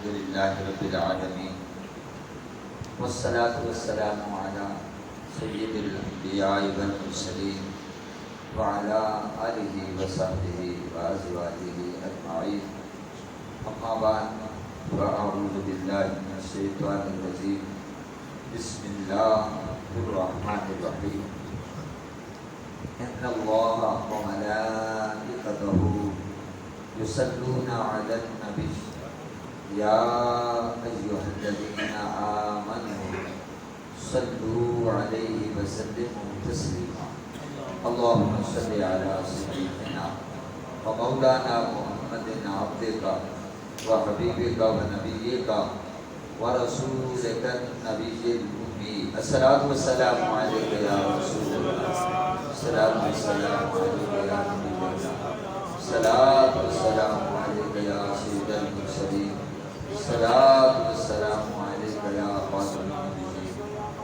الحمد للہ رب العالمین والصلاة والسلام علی سید الانبیاء والمرسلین وعلی آلہ وصحبہ وازواجہ اجمعین اما بعد فاعوذ باللہ من الشیطان الرجیم بسم اللہ الرحمن الرحیم ان اللہ وملائکتہ یصلون علی النبی یا ایھا الذین آمنوا صلوا علیہ وسلموا تسلیما اللہم صل علی سیدنا ومولانا محمد عبدک وحبیبک ونبیک ورسولک النبی الأمی الصلاۃ والسلام علیک یا رسول اللہ الصلاۃ والسلام علیک یا نبی اللہ الصلاۃ والسلام علیک یا سید المرسلین الصلاۃ والسلام علیک یا خاتم النبیین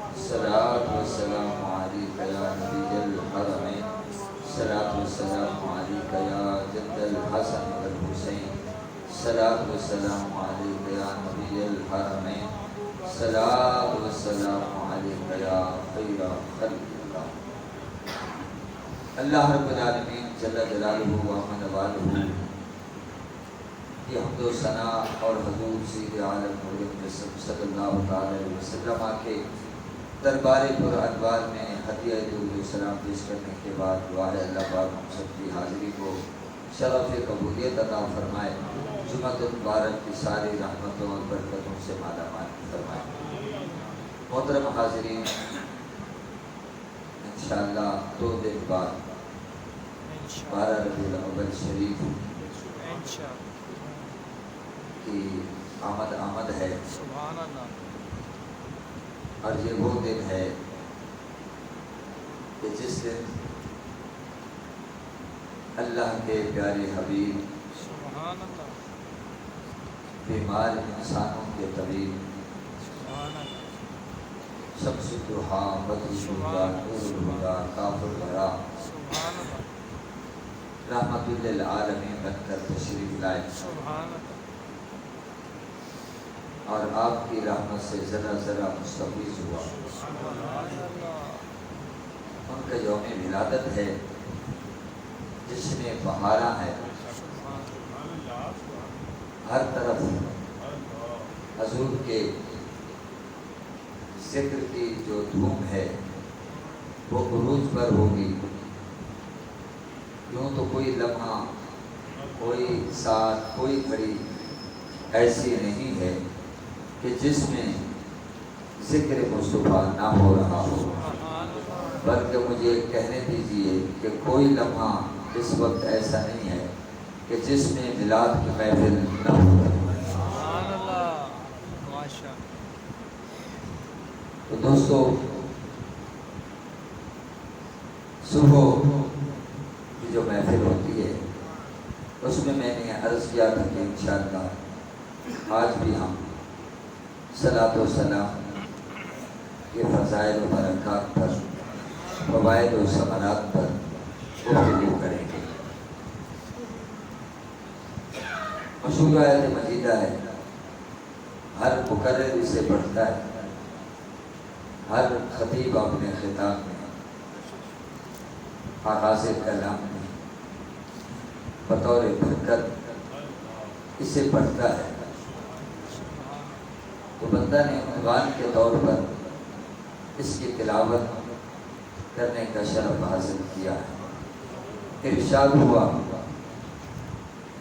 الصلاۃ والسلام علیک یا نبی الحرمین الصلاۃ والسلام علیک یا جد الحسن والحسین الصلاۃ والسلام علیک یا نبی الحرمین الصلاۃ والسلام علیک یا خیر خلق اللہ۔ اللہ رب العالمین جل جلالہ و من والہ کی حمد و ثنا اور حضور سید عالم محمد صلی اللہ تعالی علیہ وسلم کے دربار پر انوار میں ہدیہ درود و سلام پیش کرنے کے بعد دعا ہے اللہ پاک ہم سب کی حاضری کو شرف قبولیت عطا فرمائے، جمعۃ المبارک کی ساری رحمتوں اور برکتوں سے مالا مال فرمائے۔ محترم حاضرین، انشاءاللہ 2 دن بعد 12 ربیع الاول شریف کی آمد ہے، اور یہ وہ دن ہے کہ جس دن اللہ کے پیارے حبیب بیمار انسانوں کے طبیب شمس الضحیٰ بدر الہدیٰ نور الہدیٰ کاف الورا رحمت للعالمین بن کر تشریف لائے، اور آپ کی رحمت سے ذرا ذرا مستفیض ہوا۔ ان کا یوم ولادت ہے، جس میں بہارا ہے، ہر طرف حضور کے ذکر کی جو دھوم ہے وہ عروج پر ہوگی۔ یوں تو کوئی لمحہ، کوئی ساتھ، کوئی گھڑی ایسی نہیں ہے کہ جس میں ذکر مصطفیٰ نہ ہو رہا ہو، بلکہ مجھے کہنے دیجئے کہ کوئی لمحہ اس وقت ایسا نہیں ہے کہ جس میں میلاد کی محفل نہ ہو رہی۔ تو دوستو، صبح کی جو محفل ہوتی ہے اس میں نے عرض کیا تھا کہ انشاءاللہ آج بھی ہم صلاۃ و سلام کے فضائل و برکات پر، فوائد و ثمرات پر گفتگو کریں گے۔ مشہور آیت مجیدہ ہے، ہر مقرر اسے پڑھتا ہے، ہر خطیب اپنے خطاب میں آغاز کلام میں بطور برکت اسے پڑھتا ہے۔ تو بندہ نے عنوان کے طور پر اس کی تلاوت کرنے کا شرف حاصل کیا ہے۔ ارشاد ہوا،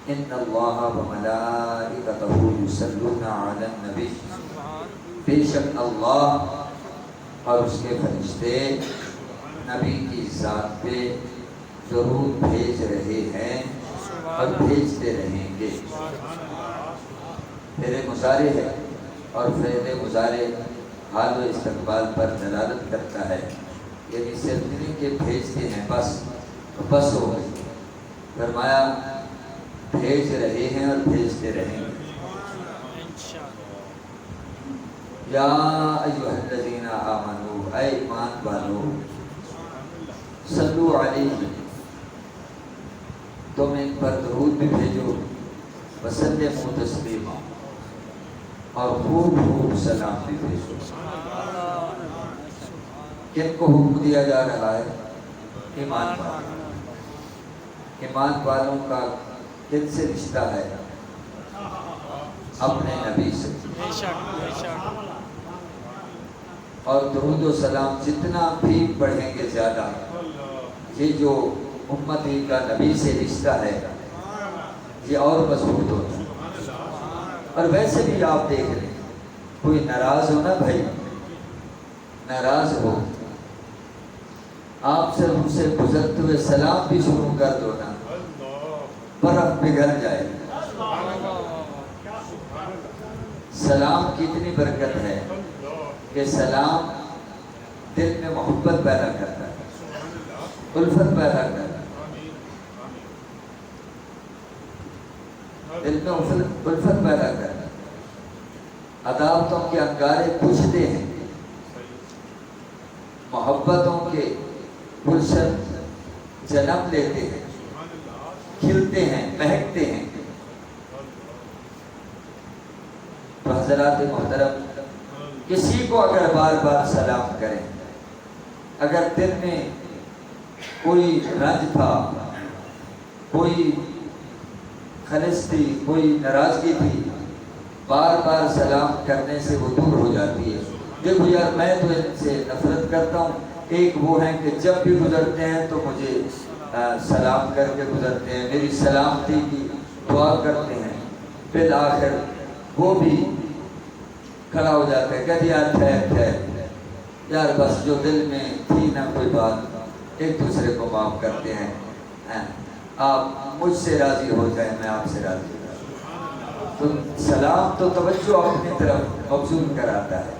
ان اللہ وملائکتہ یصلون علی النبی، بے شک اللہ اور اس کے فرشتے نبی کی ذات پہ درود بھیج رہے ہیں اور بھیجتے رہیں گے۔ فعل مضارع ہے، اور فعل مضارع حال و استقبال پر دلالت کرتا ہے، یعنی صرف نہیں کہ بھیجتے ہیں بس ہو گئی، فرمایا بھیج رہے ہیں اور بھیجتے رہیں گے۔ یا ایھا الذین آمنوا، اے ایمان والو، صلو علیہ، تم ان پر درود بھی بھیجو، وسلموا تسلیما، اور خوب خوب سلام بھی بھیجو۔ کن کو حکم دیا جا رہا ہے؟ ایمان والوں۔ ایمان والوں کا کن سے رشتہ ہے؟ اپنے نبی سے۔ اور درود و سلام جتنا بھی پڑھیں گے زیادہ، یہ جو امتی کا نبی سے رشتہ ہے یہ اور مضبوط ہوتا ہے۔ اور ویسے بھی آپ دیکھ لیں، کوئی ناراض ہو نا بھائی، ناراض ہو، آپ سے ان سے گزرتے ہوئے سلام بھی شروع کر دو نا، برف پگھل جائے۔ سلام کی اتنی برکت ہے کہ سلام دل میں محبت پیدا کرتا ہے، الفت پیدا کرتا ہے، دل میں الفت پیدا کرتا ہے، عداوتوں کے انگارے بجھتے ہیں، محبتوں کے گلشن جنم لیتے ہیں، کھلتے ہیں، مہکتے ہیں۔ تو حضرات محترم، کسی کو اگر بار بار سلام کریں، اگر دل میں کوئی رنج تھا، کوئی خلش تھی، کوئی ناراضگی تھی، بار بار سلام کرنے سے وہ دور ہو جاتی ہے۔ دیکھو یار، میں تو ان سے نفرت کرتا ہوں، ایک وہ ہیں کہ جب بھی گزرتے ہیں تو مجھے سلام کر کے گزرتے ہیں، میری سلامتی کی دعا کرتے ہیں، بالآخر وہ بھی کھڑا ہو جاتا ہے، کہتے یار ٹھہر یار، بس جو دل میں تھی نا کوئی بات، ایک دوسرے کو معاف کرتے ہیں، آپ مجھ سے راضی ہو جائیں، میں آپ سے راضی ہو جائیں۔ تو سلام تو توجہ اپنی طرف مبذول کراتا ہے۔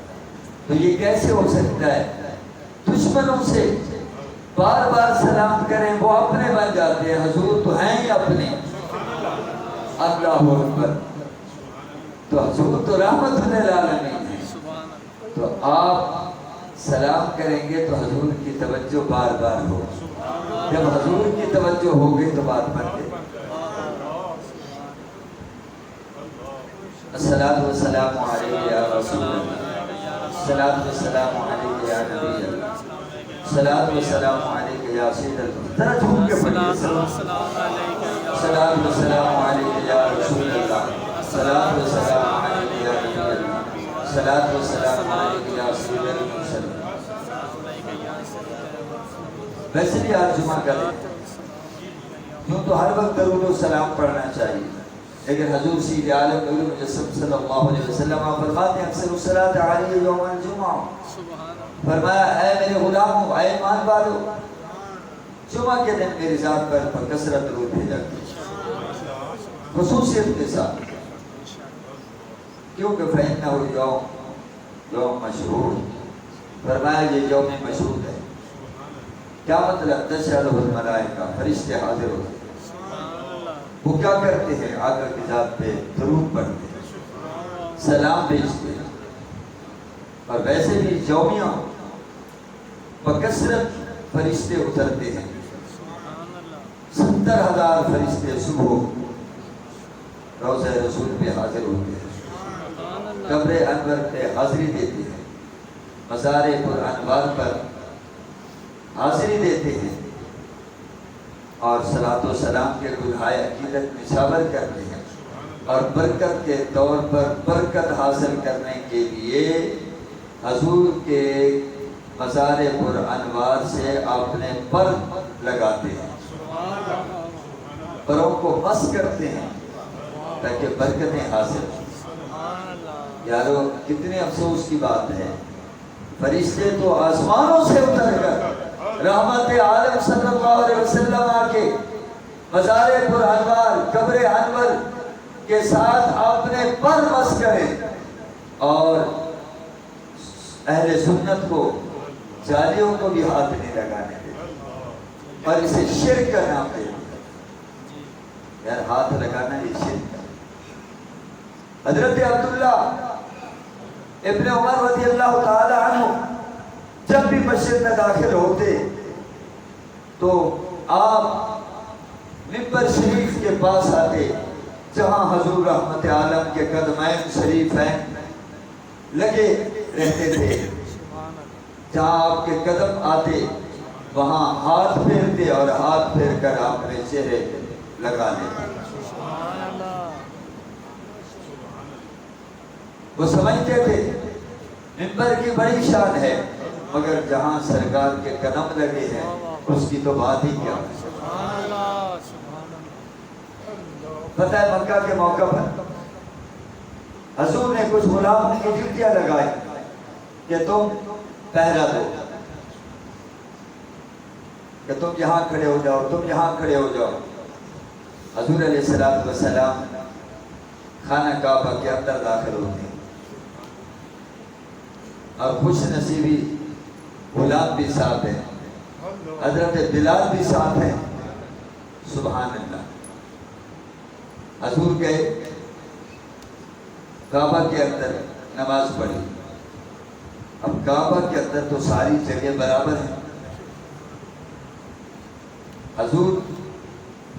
تو یہ کیسے ہو سکتا ہے؟ دشمنوں سے بار بار سلام کریں، وہ اپنے بن جاتے ہیں، حضور تو ہیں ہی اپنے۔ اللہ اکبر۔ تو حضور تو رحمت للعالمین ہے، تو آپ سلام کریں گے تو حضور کی توجہ بار بار ہو، جب حضور کی توجہ ہوگی تو بات بن گئی۔ الصلاۃ والسلام علیک یا رسول اللہ، الصلاۃ والسلام علیک یا نبی اللہ، الصلاۃ والسلام علیک یا سید اللہ۔ ذرا جھوم کے پڑھیے، الصلاۃ والسلام علیک یا رسول اللہ، الصلاۃ والسلام علیک یا نبی اللہ، الصلاۃ والسلام علیک یا سید المرسلین۔ ویسے بھی آج جمعہ کا دن، یوں تو ہر وقت درود و سلام پڑھنا چاہیے، لیکن حضور سید عالم نور مجسم صلی اللہ علیہ وسلم فرماتے ہیں اکثر الصلاۃ علی یوم الجمعہ، فرمایا اے میرے غلاموں، اے ایمان والو، جمعہ کے دن میری ذات پر کثرت درود بھیجا کرو، خصوصیت کے ساتھ، کیونکہ فإنہ یوم مشہود، فرمایا یہ یوم مشہود ہے۔ کیا مطلب؟ تشہدہ الملائکہ، فرشتے حاضر ہوتے ہیں، وہ کیا کرتے ہیں؟ آقا کی ذات پہ درود پڑھتے ہیں، سلام بھیجتے ہیں۔ اور ویسے بھی یومیہ بکثرت فرشتے اترتے ہیں، 70,000 فرشتے صبح روضہ رسول پہ حاضر ہوتے ہیں، قبر انور پہ حاضری دیتے ہیں، مزار پر انوار پر حاضری دیتے ہیں، اور صلاۃ و سلام کے گلہائے عقیدت نشاور کرتے ہیں، اور برکت کے طور پر برکت حاصل کرنے کے لیے حضور کے مزار پر انوار سے اپنے پر لگاتے ہیں، پروں کو مس کرتے ہیں تاکہ برکتیں حاصل ہوں۔ یارو کتنے افسوس کی بات ہے، فرشتے تو آسمانوں سے اتر کر رحمت عالم صلی اللہ علیہ وسلم آکے مزار پر انوار، قبر انور کے ساتھ اپنے پر مس کریں، اور اہل سنت کو، جالیوں کو بھی ہاتھ نہیں لگانے دیں، اور اسے شرک کا نام دے دیں۔ یار ہاتھ لگانا یہ شرک ہے۔ حضرت عبداللہ ابن عمر رضی اللہ تعالی عنہ جب بھی مسجد میں داخل ہوتے تو آپ منبر شریف کے پاس آتے، جہاں حضور رحمت عالم کے قدمین شریف ہیں، لگے رہتے تھے، جہاں آپ کے قدم آتے وہاں ہاتھ پھیرتے اور ہاتھ پھیر کر آپ نے چہرے لگا لیتے۔ وہ سمجھتے تھے منبر کی بڑی شان ہے، مگر جہاں سرکار کے قدم لگے ہیں اس کی تو بات ہی کیا۔ پتہ ہے مکہ کے موقع پر حضور نے کچھ غلام کی ڈیوٹیاں لگائی کہ تم پہرا دو، کہ تم یہاں کھڑے ہو جاؤ، تم یہاں کھڑے ہو جاؤ۔ حضور علیہ السلام خانہ کعبہ کے اندر داخل ہوتے ہیں اور خوش نصیبی غلام بھی ساتھ ہیں، حضرت بلال بھی ساتھ ہیں۔ سبحان اللہ۔ حضور گئے کعبہ کے اندر نماز پڑھی۔ اب کعبہ کے اندر تو ساری جگہ برابر ہیں۔ حضور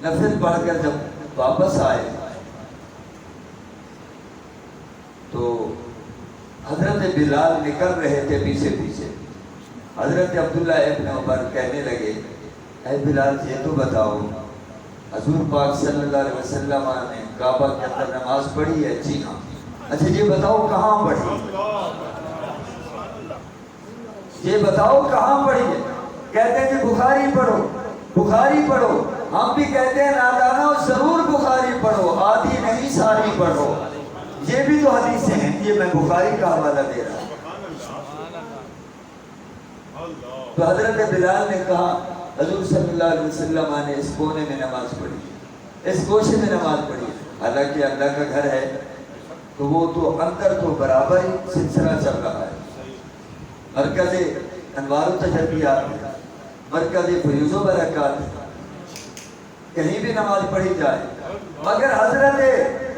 نفل پڑھ کر جب واپس آئے تو حضرت بلال نکل رہے تھے پیچھے پیچھے۔ حضرت عبداللہ ابن عمر کہنے لگے، اے بلال یہ تو بتاؤ حضور پاک صلی اللہ علیہ وسلم نے کعبہ کے اندر نماز پڑھی ہے؟ جی ہاں۔ اچھا یہ بتاؤ کہاں پڑھی ہے؟ یہ بتاؤ کہاں پڑھی ہے؟ کہتے ہیں کہ بخاری پڑھو، بخاری پڑھو۔ ہم بھی کہتے ہیں نادانو ضرور بخاری پڑھو، آدھی نہیں ساری پڑھو۔ یہ بھی تو حدیثیں ہیں، یہ میں بخاری کا حوالہ دے رہا ہوں۔ تو حضرت بلال نے کہا حضور صلی اللہ علیہ وسلم نے اس کونے میں نماز پڑھی، اس گوشے میں نماز پڑھی۔ حالانکہ اللہ کا گھر ہے تو وہ تو اندر تو برابر ہی سلسلہ چل رہا ہے۔ مرکز انوار و تجلیات، مرکز فیوز و برکات، کہیں بھی نماز پڑھی جائے۔ مگر حضرت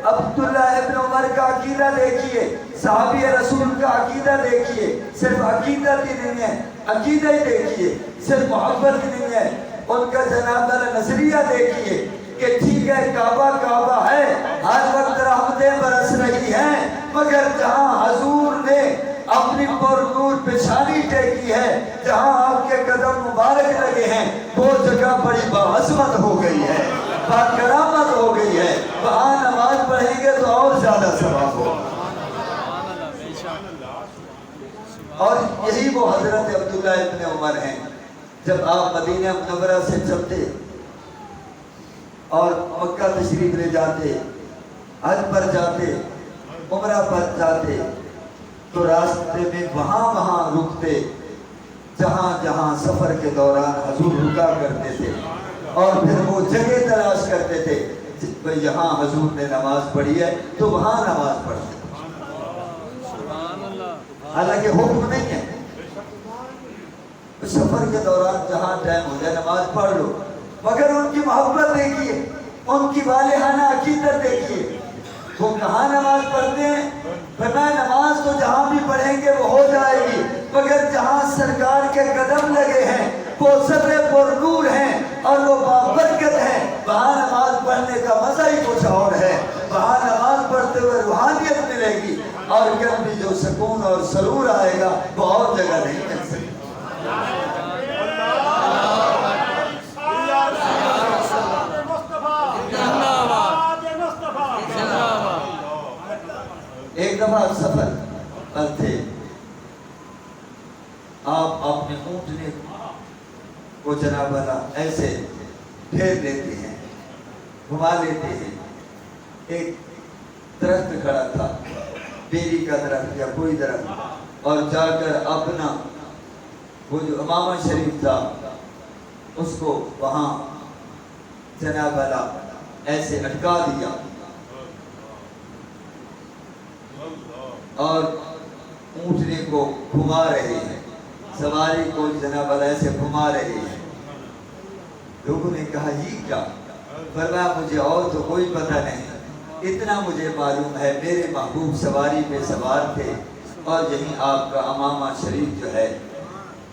عبداللہ ابن عمر کا عقیدہ دیکھیے، صحابی رسول کا عقیدہ دیکھیے، صرف عقیدت ہی نہیں ہے، عقیدہ ہی دیکھیے، صرف محبت ہی نہیں ہے، ان کا جناب نظریہ دیکھیے کہ ٹھیک ہے کعبہ کعبہ ہے، ہر وقت رحمتیں برس رہی ہیں، مگر جہاں حضور نے اپنی پر نور پیشانی ٹیکی ہے، جہاں آپ کے قدم مبارک لگے ہیں، وہ جگہ بڑی باعظمت ہو گئی ہے، باکرامت ہو گئی ہے۔ وہاں نماز پڑھیں گے تو اور زیادہ ثواب ہو۔ اور یہی وہ حضرت عبداللہ ابن عمر ہیں، جب آپ مدینہ منورہ سے چلتے اور مکہ تشریف لے جاتے، حج پر جاتے، عمرہ پر جاتے، تو راستے میں وہاں رکتے جہاں جہاں سفر کے دوران حضور رکا کرتے تھے، اور پھر وہ جگہ تلاش کرتے تھے یہاں حضور نے نماز پڑھی ہے تو وہاں نماز پڑھتے۔ حالانکہ حکم نہیں ہے، سفر کے دوران جہاں ٹائم ہو جائے نماز پڑھ لو، مگر ان کی محبت دیکھیے، ان کی والہانہ عقیدت دیکھیے، وہ کہاں نماز پڑھتے ہیں؟ فرمایا نماز تو جہاں بھی پڑھیں گے وہ ہو جائے گی، مگر جہاں سرکار کے قدم لگے ہیں وہ ذرے پر نور ہیں اور وہ بابرکت ہیں، وہاں نماز پڑھنے کا مزہ ہی کچھ اور ہے، وہاں نماز پڑھتے ہوئے روحانیت ملے گی، اور قلبی جو سکون اور سرور آئے گا وہ اور جگہ نہیں مل سکتی۔ ایک دفعہ سفر پر تھے، آپ اپنے اونٹنے کو جناب اللہ ایسے پھیر لیتے ہیں، گھما لیتے ہیں۔ ایک درخت کھڑا تھا، بیری کا درخت یا کوئی درخت، اور جا کر اپنا وہ جو امامہ شریف تھا اس کو وہاں جناب اللہ ایسے اٹکا دیا، اور اونٹنے کو گھما رہے ہیں، سواری کو جناب اللہ ایسے گھما رہے ہیں۔ لوگوں نے کہا یہ کیا؟ فرمایا مجھے اور تو کوئی پتہ نہیں، اتنا مجھے معلوم ہے میرے محبوب سواری پہ سوار تھے، اور یہیں آپ کا امامہ شریف جو ہے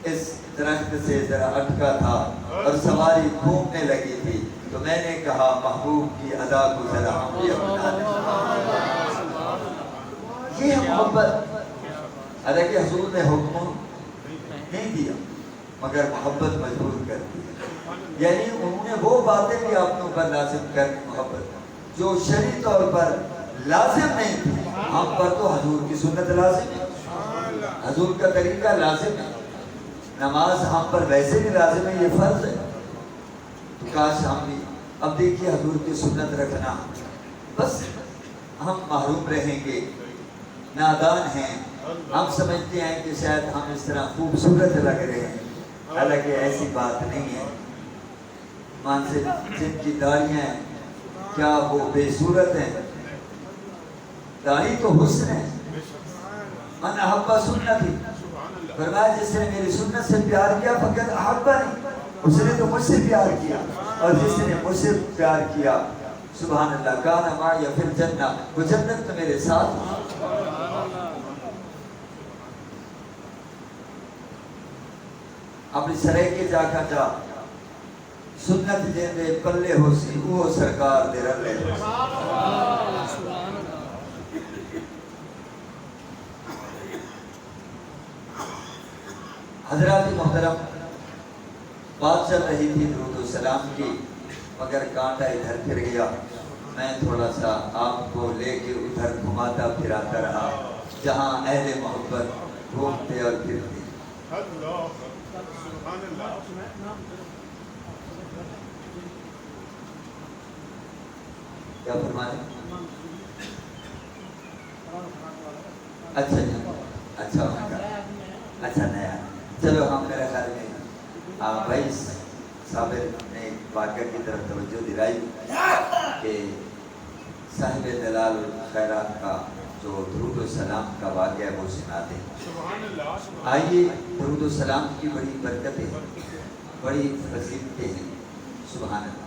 اس درخت سے ذرا اٹکا تھا اور سواری گھومنے لگی تھی، تو میں نے کہا محبوب کی ادا کو ذرا ہم بھی اپنا لیں۔ یہ محبت حالانکہ حضور نے حکم نہیں دیا مگر محبت مجبور کر دی، یعنی انہوں نے وہ باتیں بھی آپ کے اوپر لازم کر دی محبت جو شرعی طور پر لازم نہیں تھی، ہم پر تو حضور کی سنت لازم ہے، حضور کا طریقہ لازم ہے، نماز ہم پر ویسے بھی لازم ہے، یہ فرض ہے، تو کاش ہم بھی اب دیکھیے حضور کی سنت رکھنا، بس ہم محروم رہیں گے، نادان ہیں، ہم سمجھتے ہیں کہ شاید ہم اس طرح خوبصورت لگ رہے ہیں، حالانکہ ایسی بات نہیں ہے، مان سے جن کی داڑیاں ہیں کیا وہ بے صورت ہیں؟ داڑھی تو حسن ہے، من احب سنتی، فرمایا جس نے میری سنت سے پیار کیا فقط احبنی، اس نے تو مجھ سے پیار کیا، اور جس نے مجھ سے پیار کیا سبحان اللہ کان معی فی الجنہ، وہ جنت میں میرے ساتھ۔ اپنی سرے کے جا کھا جا سنت جے دے پلے ہو سی وہ سرکار دے رلے ہو سی۔ حضرات محترم، بات چل رہی تھی درود و سلام کی، مگر کانٹا ادھر پھر گیا، میں تھوڑا سا آپ کو لے کے ادھر گھماتا پھراتا رہا جہاں اہل محبت گھومتے اور پھرتے۔ کیا فرمائے؟ اچھا جی، اچھا اچھا نیا، چلو ہم میرے خیال میں بھائی صابر نے ایک واقعہ کی طرف توجہ دلائی کہ صاحب دلال الخیرات کا جو درود و سلام کا واقعہ ہے وہ سناتے ہیں۔ آئیے، درود و سلام کی بڑی برکتیں بڑی فضیلتیں ہیں، سبحان اللہ۔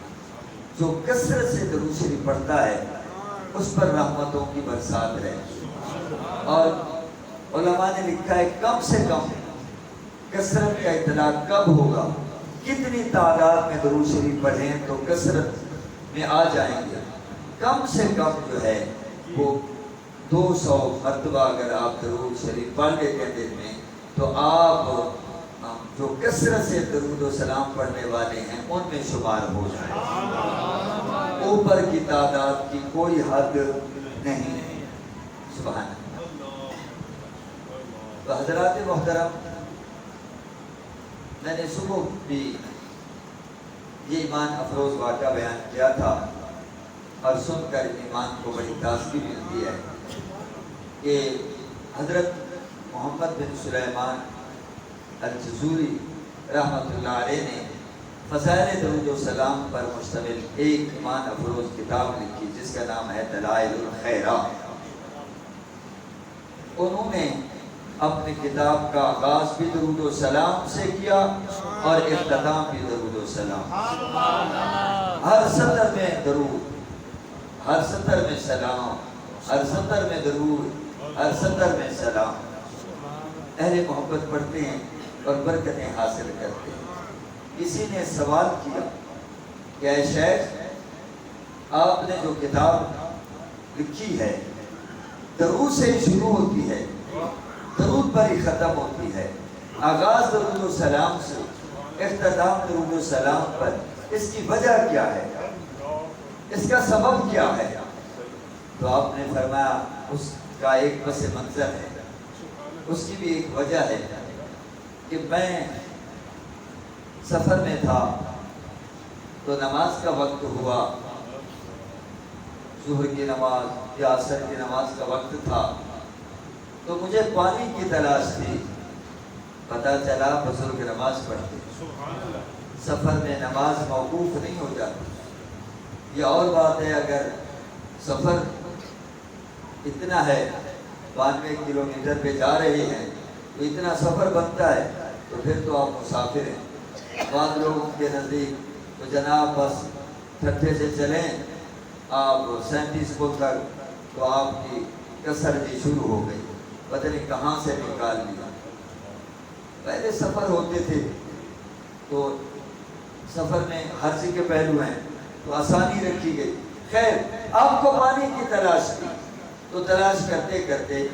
جو کثرت سے درود شریف پڑھتا ہے اس پر رحمتوں کی برسات ہے، اور علماء نے لکھا ہے کم سے کم کثرت کا اطلاق کب ہوگا، کتنی تعداد میں درود شریف پڑھیں تو کثرت میں آ جائیں گے، کم سے کم جو ہے وہ 200 مرتبہ اگر آپ درود شریف پڑھ لیتے ہیں دن میں تو آپ جو کثرت سے درود و سلام پڑھنے والے ہیں ان میں شمار ہو جائیں، اوپر کی تعداد کی کوئی حد نہیں ہے، سبحان اللہ۔ تو حضرات محترم، میں نے صبح بھی یہ ایمان افروز واقعہ بیان کیا تھا، اور سن کر ایمان کو بڑی تازگی ملتی ہے کہ حضرت محمد بن سلیمان الجزوری رحمۃ اللہ علیہ نے فضائل درود و سلام پر مشتمل ایک ایمان افروز کتاب لکھی جس کا نام ہے دلائل الخیرات۔ انہوں نے اپنی کتاب کا آغاز بھی درود و سلام سے کیا اور اختتام بھی درود و سلام، ہر سطر میں درود، ہر سطر میں سلام، ہر سطر میں درود، ہر سطر میں سلام۔ اہل محبت پڑھتے ہیں اور برکتیں حاصل کرتے ہیں۔ کسی نے سوال کیا کہ اے شیخ، آپ نے جو کتاب لکھی ہے درود سے ہی شروع ہوتی ہے، درود پر ہی ختم ہوتی ہے، آغاز درود و سلام سے، اختتام درود و سلام پر، اس کی وجہ کیا ہے، اس کا سبب کیا ہے؟ تو آپ نے فرمایا اس کا ایک پس منظر ہے، اس کی بھی ایک وجہ ہے کہ میں سفر میں تھا تو نماز کا وقت ہوا، ظہر کی نماز یا عصر کی نماز کا وقت تھا، تو مجھے پانی کی تلاش تھی، پتہ چلا بزرگ نماز پڑھتے، سفر میں نماز موقوف نہیں ہو جاتی۔ یہ اور بات ہے اگر سفر اتنا ہے 92 کلومیٹر پہ جا رہے ہیں تو اتنا سفر بنتا ہے تو پھر تو آپ مسافر ہیں۔ بعض لوگوں کے نزدیک تو جناب بس ٹھٹھے سے چلیں آپ 37 کو تک تو آپ کی کسر بھی شروع ہو گئی، پتہ نہیں کہاں سے نکال لیا۔ پہلے سفر ہوتے تھے تو سفر میں حرج کے پہلو ہیں تو آسانی رکھی گئی۔ خیر، آپ کو پانی کی تلاش کی تو تلاش کرتے کرتے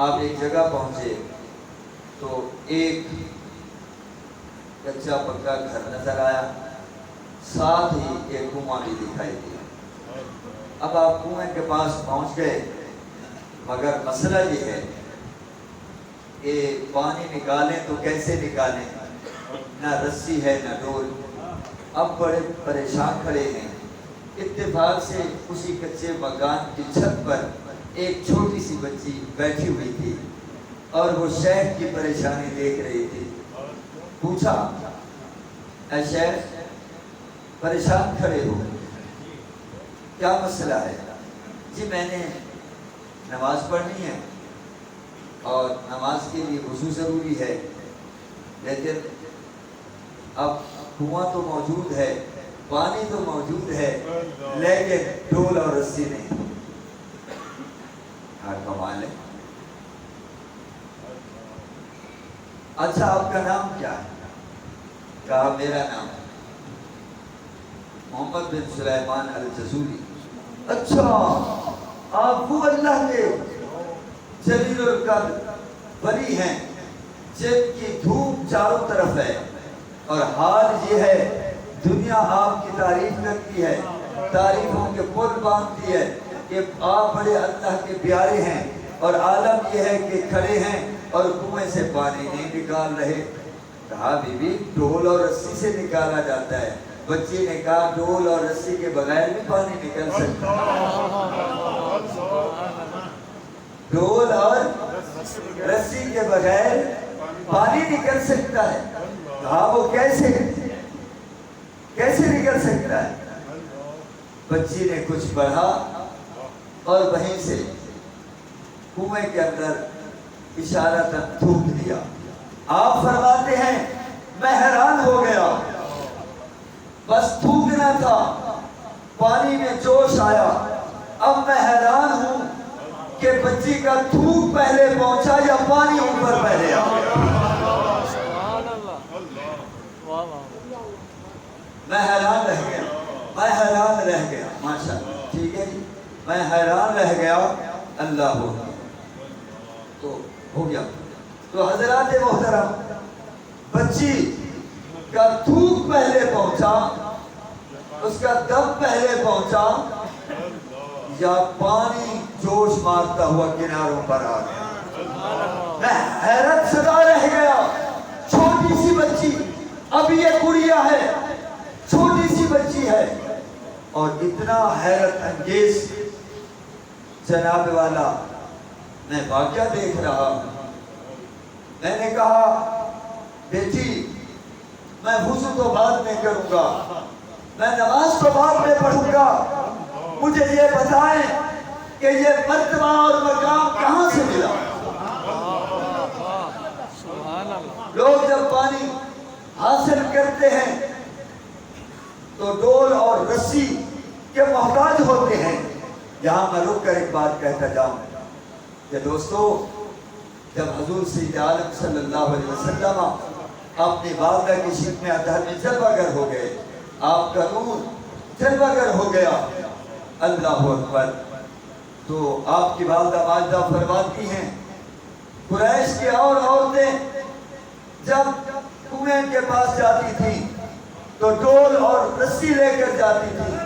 آپ ایک جگہ پہنچے تو ایک کچا پکا گھر نظر آیا، ساتھ ہی ایک کنواں بھی دکھائی دیا۔ اب آپ کنویں کے پاس پہنچ گئے، مگر مسئلہ یہ ہے کہ پانی نکالیں تو کیسے نکالیں، نہ رسی ہے نہ ڈول۔ اب بڑے پریشان کھڑے ہیں۔ اتفاق سے اسی کچے مکان کی چھت پر ایک چھوٹی سی بچی بیٹھی ہوئی تھی اور وہ شیخ کی پریشانی دیکھ رہی تھی۔ پوچھا، اے شیخ پریشان کھڑے ہو، کیا مسئلہ ہے؟ جی میں نے نماز پڑھنی ہے اور نماز کے لیے وضو ضروری ہے، لیکن اب کنواں تو موجود ہے، پانی تو موجود ہے، لیکن ڈول اور رسی نہیں۔ ہاں کمال ہے۔ اچھا آپ کا نام کیا ہے؟ کہا میرا نام محمد بن سلیمان الجزوری۔ اچھا آپ وہ اللہ کے جلیل القدر ولی ہیں جن کی دھوپ چاروں طرف ہے، اور حال یہ ہے دنیا آپ کی تعریف کرتی ہے، تعریفوں کے پل باندھتی ہے کہ آپ بڑے اللہ کے پیارے ہیں، اور عالم یہ ہے کہ کھڑے ہیں اور کنویں سے پانی نہیں نکال رہے۔ کہا بی بی ڈول اور رسی سے نکالا جاتا ہے۔ بچی نے کہا ڈول اور رسی کے بغیر بھی پانی نکل سکتا ہے، ڈول اور رسی کے بغیر پانی نکل سکتا ہے۔ کہا وہ کیسے نکل سکتا ہے؟ بچی نے کچھ پڑھا اور وہیں سے کنویں کے اندر اشارتاً تھوک دیا۔ آپ فرماتے ہیں میں حیران ہو گیا، بس تھوکنا تھا، پانی میں جوش آیا۔ اب میں حیران ہوں کہ بچی کا تھوک پہلے پہنچا یا پانی اوپر پہلے آ گیا۔ میں حیران رہ گیا، ماشاءاللہ، ٹھیک ہے جی، میں حیران رہ گیا۔ اللہ ہو تو ہو گیا۔ تو حضرات محترم، بچی کا تھوک پہلے پہنچا، اس کا دم پہلے پہنچا، یا پانی جوش مارتا ہوا کناروں پر آ گیا؟ میں حیرت زدہ رہ گیا۔ چھوٹی سی بچی، اب یہ گڑیا ہے، چھوٹی سی بچی ہے، اور اتنا حیرت انگیز جناب والا میں واقعہ دیکھ رہا ہوں۔ میں نے کہا بیٹی میں وضو تو بعد میں کروں گا، میں نماز تو بعد میں پڑھوں گا، مجھے یہ بتائیں کہ یہ مرتبہ اور مقام کہاں سے ملا؟ لوگ جب پانی حاصل کرتے ہیں تو ڈول اور رسی کے محتاج ہوتے ہیں۔ یہاں میں رک کر ایک بات کہتا جاؤں کہ دوستو، جب حضور سید عالم صلی اللہ علیہ وسلم اپنی والدہ کی شک میں اطہر میں جلوہ گر ہو گئے، آپ کا نور جلوہ گر ہو گیا، اللہ اکبر، تو آپ کی والدہ ماجدہ فرماتی ہیں قریش کی اور عورتیں جب کنویں کے پاس جاتی تھی تو ڈول اور رسی لے کر جاتی تھی،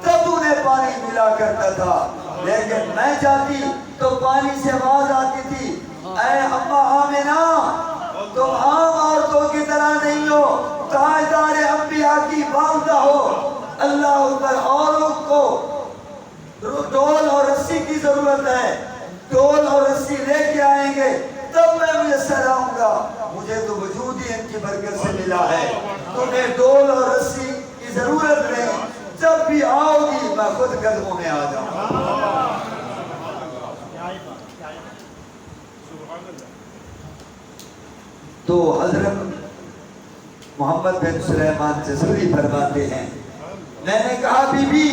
تب انہیں پانی ملا کرتا تھا، لیکن میں جاتی تو پانی سے آواز آتی تھی اے اماں آمنہ تم عام عورتوں کی طرح نہیں ہو، تاجدار انبیاء کی والدہ ہو، اللہ اکبر، اوروں کو ڈول اور رسی کی ضرورت ہے، ڈول اور رسی لے کے آئیں گے تب میں میسر آؤں گا، مجھے تو وجود ہی ان کی برکت سے ملا ہے، تمہیں ڈول اور رسی کی ضرورت نہیں، جب بھی آؤ گی میں خود قدموں میں آ جاؤں گا۔ تو حضرت محمد بن سلیمان جزوری فرماتے ہیں میں نے کہا بی بی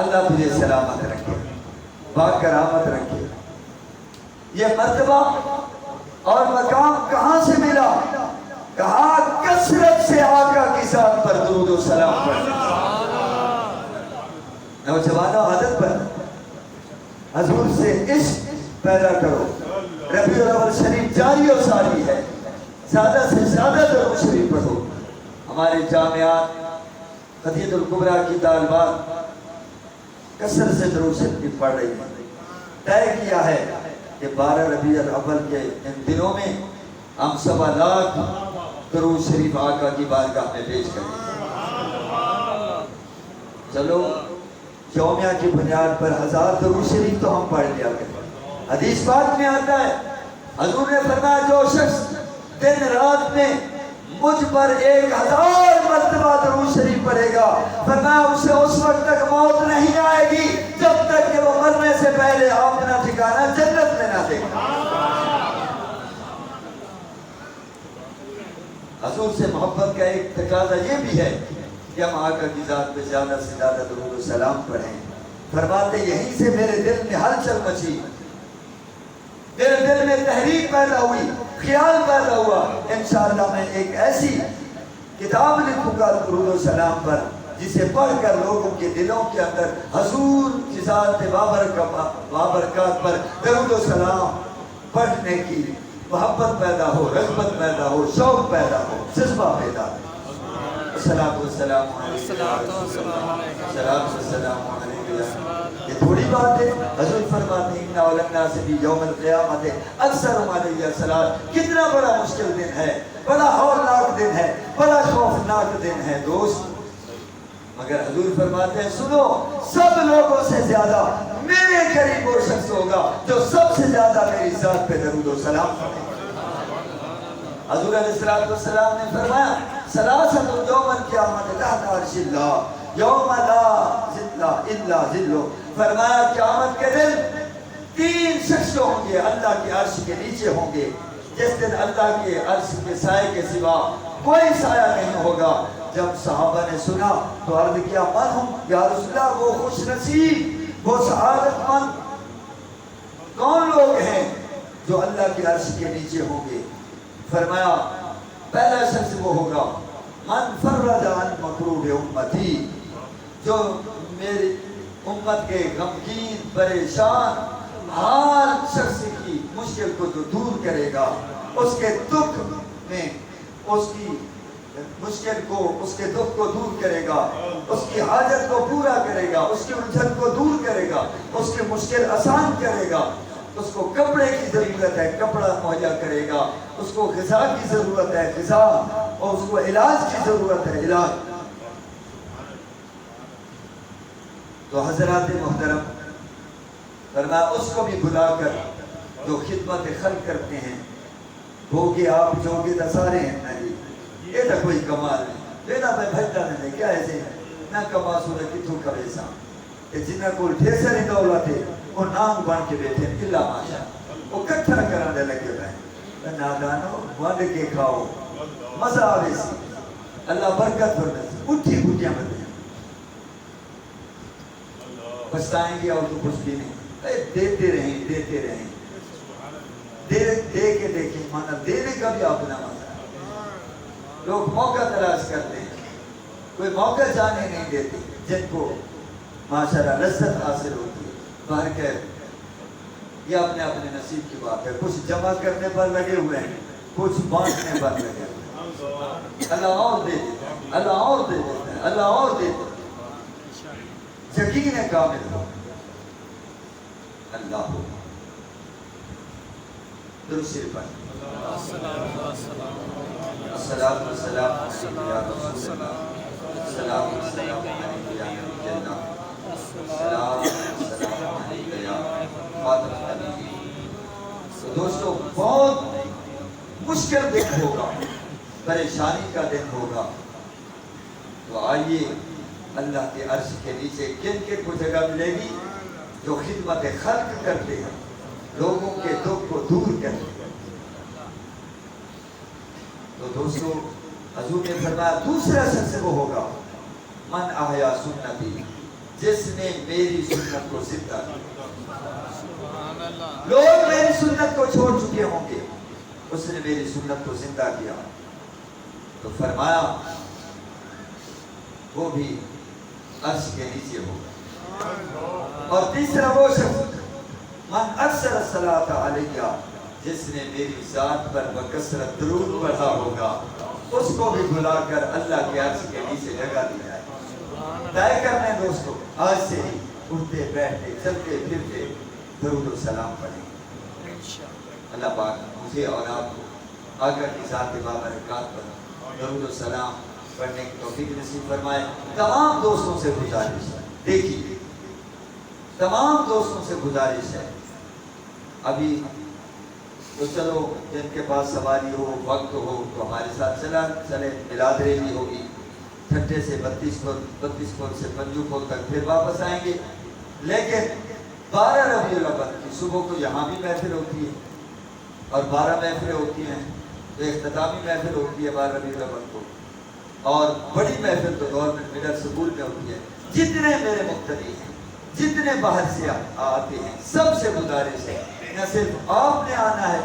اللہ تجھے سلامت رکھے، باکرامت رکھے، یہ مرتبہ اور مقام کہاں سے ملا؟ کہا کثرت سے آقا کی ذات پر درود و سلام پڑھنا۔ نوجوانوں عادت پر حضور سے عشق پیدا کرو. ربیع الاول شریف جاری و ساری ہے، زیادہ سے زیادہ درود شریف پڑھو. ہمارے جامعات خدیجہ الکبریٰ کی طالبات کثرت سے درود شریف پڑھ رہی ہیں. طے کیا ہے کہ 12 ربیع الاول کے ان دنوں میں ہم 1.25 لاکھ درود شریف آقا کی بارگاہ میں پیش کریں. چلو یومیہ کی بنیاد پر 1000 درود شریف تو ہم پڑھ لیا کریں. حدیث پاک میں آتا ہے حضور نے فرمایا جو شخص دن رات میں مجھ پر 1000 مرتبہ درود شریف پڑھے گا، فرمایا اسے اس وقت تک موت نہیں آئے گی جب تک کہ وہ مرنے سے پہلے اپنا ٹھکانہ جنت میں نہ دیکھے. حضور سے محبت کا ایک تقاضا یہ بھی ہے کہ ہم آقا کی ذات پہ زیادہ سے زیادہ درود و سلام پڑھیں. فرماتے یہیں سے میرے دل میں ہلچل مچی، میرے دل میں تحریک پیدا ہوئی، خیال پیدا ہوا. انشاءاللہ میں ایک ایسی کتاب لکھوں گا درود و سلام پر جسے پڑھ کر لوگوں کے دلوں کے اندر حضور کی ذات بابرکات پر درود و سلام پڑھنے کی محبت پیدا ہو، رغبت پیدا ہو، شوق پیدا ہو، جذبہ پیدا ہو. الصلاۃ والسلام علیکم. یہ تھوڑی بات ہے. حضور فرماتے ہیں اِنَّ أَوْلَى النَّاسِ فِي يَوْمِ الْقِيَامَةِ أَكْثَرُهُمْ عَلَيَّ الصَّلَاةُ. کتنا بڑا مشکل دن ہے، بڑا ہولناک دن ہے، بڑا خوفناک دن ہے دوست. مگر حضور فرماتے ہیں سنو، سب لوگوں سے زیادہ میرے قریب وہ شخص ہوگا جو سب سے زیادہ میری ذات پہ درود و سلام کرے. حضور علیہ السلام نے فرمایا ثلاثۃ یوم القیامۃ تحت عرش اللہ یوم لا ظل الا ظلہ. فرمایا قیامت کے دن 3 شخص ہوں گے اللہ کے عرش کے نیچے ہوں گے جس دن اللہ کے عرش کے سائے کے سوا کوئی سایہ نہیں ہوگا. جب صحابہ نے سنا تو عرض کیا من ہم یا رسول اللہ، وہ خوش نصیب، وہ سعادت مند کون لوگ ہیں جو اللہ کے عرش کے نیچے ہوں گے؟ فرمایا پہلا شخص وہ ہوگا من فرج عن مکروب امتی، جو میری امت کے غمگین پریشان ہر شخص کی مشکل کو جو دور کرے گا، اس کے دکھ میں اس کی مشکل کو، اس کے دکھ کو دور کرے گا، اس کی حاجت کو پورا کرے گا، اس کی الجھن کو دور کرے گا، اس کی مشکل آسان کرے گا. اس کو کپڑے کی ضرورت ہے کپڑا مہیا کرے گا، اس کو غذا کی ضرورت ہے غذا، اور اس کو علاج کی ضرورت ہے علاج. تو حضرات محترم فرمایا اس کو بھی بلا کر جو خدمت خلق کرتے ہیں، ہوگے آپ جوگے دسارے ہیں نہیں، یہ تو کوئی کمال نہیں. یہ نہ میں بھجتا نہیں کیا ایسے نہ کما سونا کتوں کا ویسا جنہ کو ڈھیسر ہی دولت ہے وہ نام بن کے بیٹھے ہیں اللہ ماشاء وہ کٹھا کرانے لگے رہے. نادانو وانڈ کے کھاؤ مزہ آوے سی، اللہ برکت بھرنے سے اٹھی گھٹیاں بندے پچھتائیں گے اور تو کچھ بھی نہیں. دیتے رہیں دیتے رہیں، دے کے دیکھیں مانا دینے کا بھی اپنا مزہ ہے. لوگ موقع تلاش کرتے ہیں، کوئی موقع جانے نہیں دیتے جن کو ماشاءاللہ لذت حاصل ہوتی ہے. باہر کہہ یہ اپنے اپنے نصیب کی بات ہے. کچھ جمع کرنے پر لگے ہوئے ہیں، کچھ بانٹنے پر لگے ہوئے ہیں. اللہ اور دے دیتا ہے، اللہ اور دے دیتا ہے، اللہ اور دے دیتا ہے. یقین کامل ہو اللہ ہو. درود شریف پڑھیں. الصلاۃ والسلام علیک یا رسول اللہ، الصلاۃ والسلام علیک یا نبی اللہ، الصلاۃ والسلام علیک یا خاتم النبیین. تو دوستو بہت مشکل دن ہوگا، پریشانی کا دن ہوگا. تو آئیے اللہ کے عرش کے نیچے کن کن کو جگہ ملے گی؟ جو خدمت خلق کرتے ہیں، لوگوں کے دکھ کو دور کرتے ہیں. تو دوستو حضور نے فرمایا دوسرا شخص وہ ہوگا من احیا سنتی، جس نے میری سنت کو زندہ کیا. لوگ میری سنت کو چھوڑ چکے ہوں گے، اس نے میری سنت کو زندہ کیا. تو فرمایا وہ بھی عرش کے نیچے ہوگا. اور تیسرا وہ شخص من اکثر الصلاۃ علیہ، جس نے میری ذات پر بکثرت درود پڑھا ہوگا اس کو بھی بلا کر اللہ کے عرش کے نیچے جگہ دی جائے۔ طے کرنے دوستو، آج سے ہی اٹھتے بیٹھتے چلتے پھرتے درود و سلام پڑھیں۔ اللہ پاک مجھے اور آپ کو آقا کی ذات بابرکات پر درود و سلام پڑھنے کی توفیق نصیب فرمائے۔ تمام دوستوں سے گزارش ہے، دیکھیے تمام دوستوں سے گزارش ہے، ابھی تو چلو جن کے پاس سواری ہو وقت ہو تو ہمارے ساتھ چلے، میلاد ریلی ہوگی، چھٹے سے 32 پھول سے پنجو پھول تک، پھر واپس آئیں گے۔ لیکن 12 ربیع الاول کی صبح کو یہاں بھی محفل ہوتی ہے اور 12 محفلیں ہوتی ہیں، تو اختتامی محفل ہوتی ہے 12 ربیع الاول کو، اور بڑی محفل تو گورنمنٹ مڈل سکول میں ہوتی ہے۔ جتنے میرے مقتدی ہیں، جتنے باہر سے آتے ہیں، سب سے گزارش ہے نہ صرف آپ نے آنا ہے،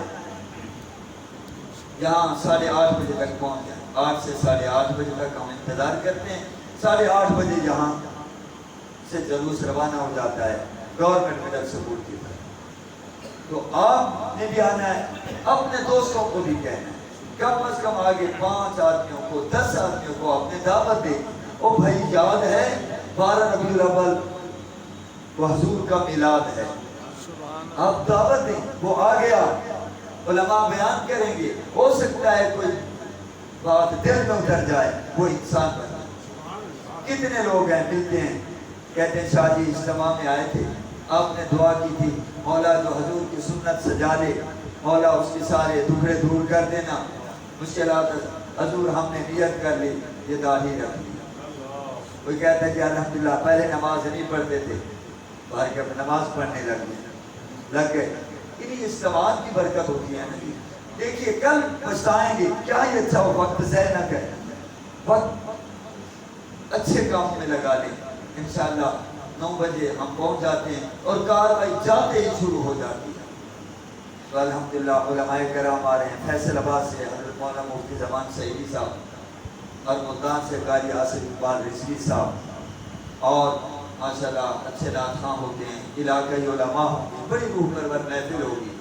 یہاں 8:30 بجے تک پہنچ جائیں، 8 سے 8:30 بجے تک ہم انتظار کرتے ہیں۔ 8:30 بجے یہاں سے جلوس روانہ ہو جاتا ہے گورنمنٹ مڈل سکول کی طرف، تو آپ نے بھی آنا ہے، اپنے دوستوں کو بھی کہنا ہے، کم از کم آگے 5 آدمیوں کو 10 آدمیوں کو اپنے دعوت دے۔ او بھائی یاد ہے 12 ربیع الاول وہ حضور کا میلاد ہے، آپ دعوت دیں، وہ آ گیا، علماء بیان کریں گے، ہو سکتا ہے کوئی بات دل میں اتر جائے، وہ انسان بن جائے۔ کتنے لوگ ہیں ملتے ہیں کہتے ہیں شاہ جی اجتماع میں آئے تھے، آپ نے دعا کی تھی مولا جو حضور کی سنت سجا لے، مولا اس کے سارے دکھڑے دور کر دینا، مشکلات حضور ہم نے نیت کر لی، یہ داڑھی رکھ لی۔ کوئی کہتا ہے کہ الحمدللہ پہلے نماز نہیں پڑھتے تھے، باہر کے نماز پڑھنے لگ گئے۔ انہی اجتماع کی برکت ہوتی ہے نا جی۔ دیکھیے کل پچھتائیں گے، کیا یہ اچھا وقت ضائع نہ کریں، وقت اچھے کام میں لگا لیں۔ انشاءاللہ 9 بجے ہم پہنچ جاتے ہیں اور کاروائی جاتے ہی شروع ہو جاتی ہے۔ تو الحمدللہ علماء کرام آ رہے ہیں، فیصل آباد سے حضرت مولانا مفتی زمان سعیدی صاحب، اور ملتان سے قاری آصف اقبال رضوی صاحب، اور ماشاءاللہ اچھے نعت خواں ہوتے ہیں، علاقائی علماء ہوں گے، بڑی روح پرور محفل ہوگی۔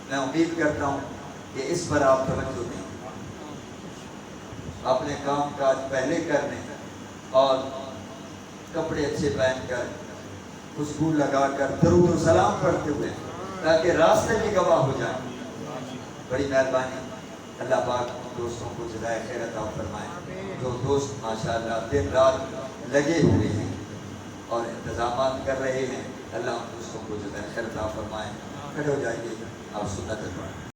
میں امید کرتا ہوں کہ اس پر آپ توجہ دیں، اپنے کام کاج پہلے کر لیں اور کپڑے اچھے پہن کر خوشبو لگا کر درود و سلام پڑھتے ہوئے تاکہ راستے بھی گواہ ہو جائیں۔ بڑی مہربانی، اللہ پاک دوستوں کو جزائے خیر عطا فرمائے۔ جو دوست ماشاءاللہ دن رات لگے ہوئے ہیں اور انتظامات کر رہے ہیں، اللہ ان دوستوں کو جزائے خیر عطا فرمائے۔ کھڑے ہو جائیے، آپ سنت پڑھیں۔